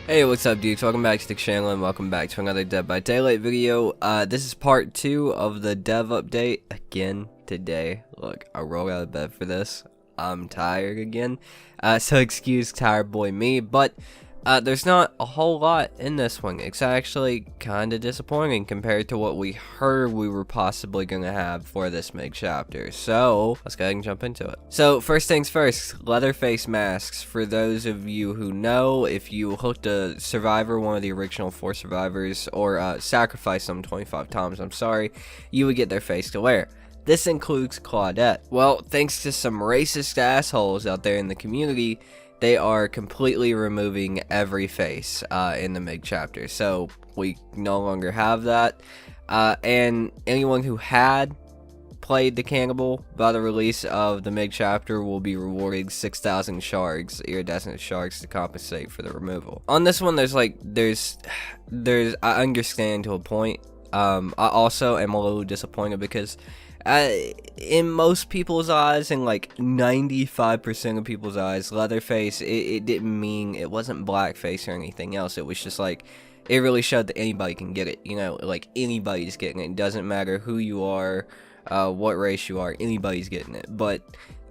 Hey, what's up, dudes? Welcome back to the channel and welcome back to another Dead by Daylight video. This is part 2 of the dev update again today. Look, I rolled out of bed for this. I'm tired again, so excuse tired boy me, but there's not a whole lot in this one. It's actually kind of disappointing compared to what we heard we were possibly going to have for this mid-chapter. So, let's go ahead and jump into it. So, first things first, Leatherface masks. For those of you who know, if you hooked a survivor, one of the original 4 survivors, or sacrificed them 25 times, I'm sorry, you would get their face to wear. This includes Claudette. Well, thanks to some racist assholes out there in the community, they are completely removing every face in the mid-chapter, so we no longer have that. And anyone who had played the cannibal by the release of the mid-chapter will be rewarded 6,000 shards, iridescent shards, to compensate for the removal. On this one, there's I understand to a point. I also am a little disappointed because in most people's eyes, and like 95% of people's eyes, Leatherface, it didn't mean, it wasn't blackface or anything else. It was just like, it really showed that anybody can get it, you know, like anybody's getting it. It doesn't matter who you are, what race you are, anybody's getting it. But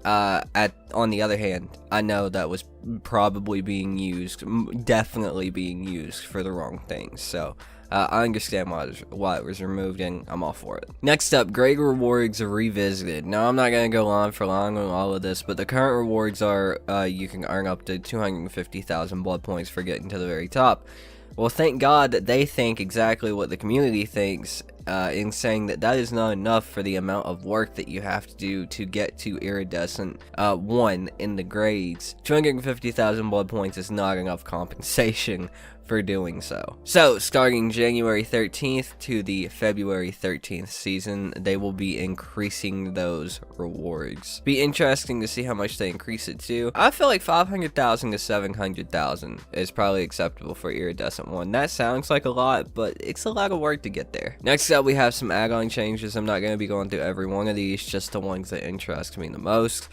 on the other hand, I know that was probably being used, definitely being used for the wrong things, so I understand why it was removed, and I'm all for it. Next up, grade rewards are revisited. Now, I'm not going to go on for long on all of this, but the current rewards are you can earn up to 250,000 blood points for getting to the very top. Well, thank God that they think exactly what the community thinks in saying that that is not enough for the amount of work that you have to do to get to iridescent 1 in the grades. 250,000 blood points is not enough compensation for doing so. So, starting January 13th to the February 13th season, they will be increasing those rewards. Be interesting to see how much they increase it to. I feel like 500,000 to 700,000 is probably acceptable for iridescent 1. That sounds like a lot, but it's a lot of work to get there. Next up, we have some add-on changes. I'm not going to be going through every one of these, just the ones that interest me the most.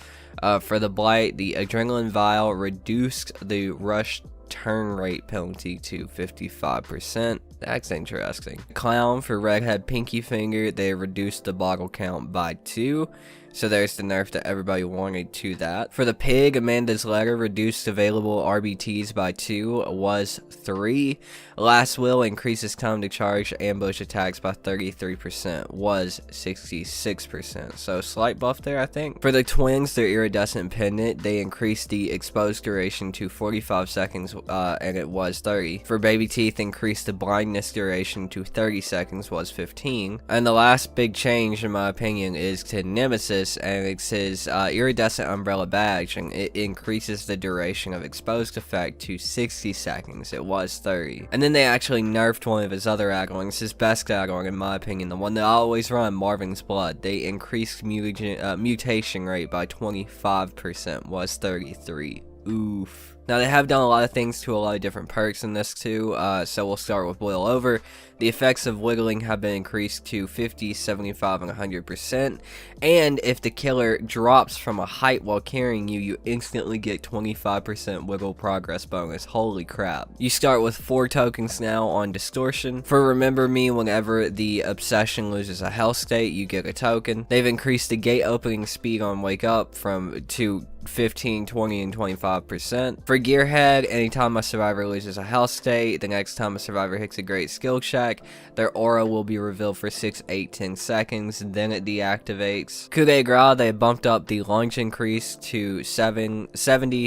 For the Blight, the Adrenaline Vial reduced the rush turn rate penalty to 55%. That's interesting. Clown, for Redhead Pinky Finger, they reduced the bottle count by 2. So there's the nerf that everybody wanted to that. For the Pig, Amanda's Letter reduced available RBTs by 2, was 3. Last Will increases time to charge ambush attacks by 33%, was 66%. So slight buff there, I think. For the Twins, their Iridescent Pendant, they increased the exposed duration to 45 seconds, and it was 30. For Baby Teeth, increased the blindness duration to 30 seconds, was 15. And the last big change, in my opinion, is to Nemesis, and it's his Iridescent Umbrella Badge, and it increases the duration of exposed effect to 60 seconds. It was 30. And then they actually nerfed one of his other add-ons, his best add-on in my opinion, the one that I always run, Marvin's Blood. They increased mutation rate by 25%, was 33. Oof. Now, they have done a lot of things to a lot of different perks in this too, so we'll start with Boil Over. The effects of wiggling have been increased to 50, 75, and 100%, and if the killer drops from a height while carrying you, you instantly get 25% wiggle progress bonus. Holy crap. You start with 4 tokens now on Distortion. For Remember Me, whenever the Obsession loses a health state, you get a token. They've increased the gate opening speed on Wake Up to 15, 20, and 25%. For Gearhead, anytime a survivor loses a health state, the next time a survivor hits a great skill check, their aura will be revealed for 6, 8, 10 seconds, then it deactivates. Coup de Grace, they bumped up the launch increase to 70,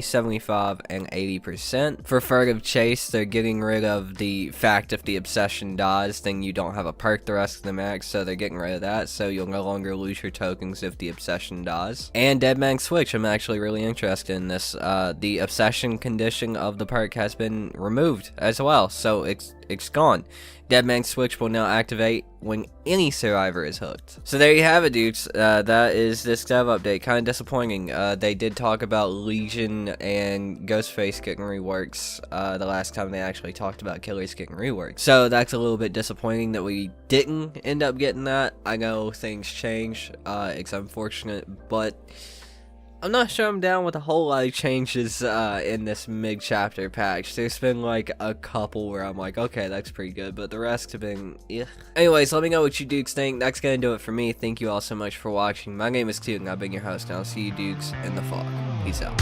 75, and 80%. For Furtive Chase, they're getting rid of the fact if the Obsession dies, then you don't have a perk the rest of the max, so they're getting rid of that, so you'll no longer lose your tokens if the Obsession dies. And Dead Man Switch, I'm actually really interested in this. The Obsession condition of the perk has been removed as well, so it's gone. Dead Man Switch will now activate when any survivor is hooked. So there you have it, dudes. That is this dev update. Kind of disappointing. They did talk about Legion and Ghostface getting reworks the last time they actually talked about killers getting reworks. So that's a little bit disappointing that we didn't end up getting that. I know things change. It's unfortunate, but I'm not sure I'm down with a whole lot of changes in this mid-chapter patch. There's been like a couple where I'm like, okay, that's pretty good, but the rest have been, yeah. Anyways, let me know what you dukes think. That's gonna do it for me. Thank you all so much for watching. My name is Duke, and I've been your host, and I'll see you dukes in the fog. Peace out.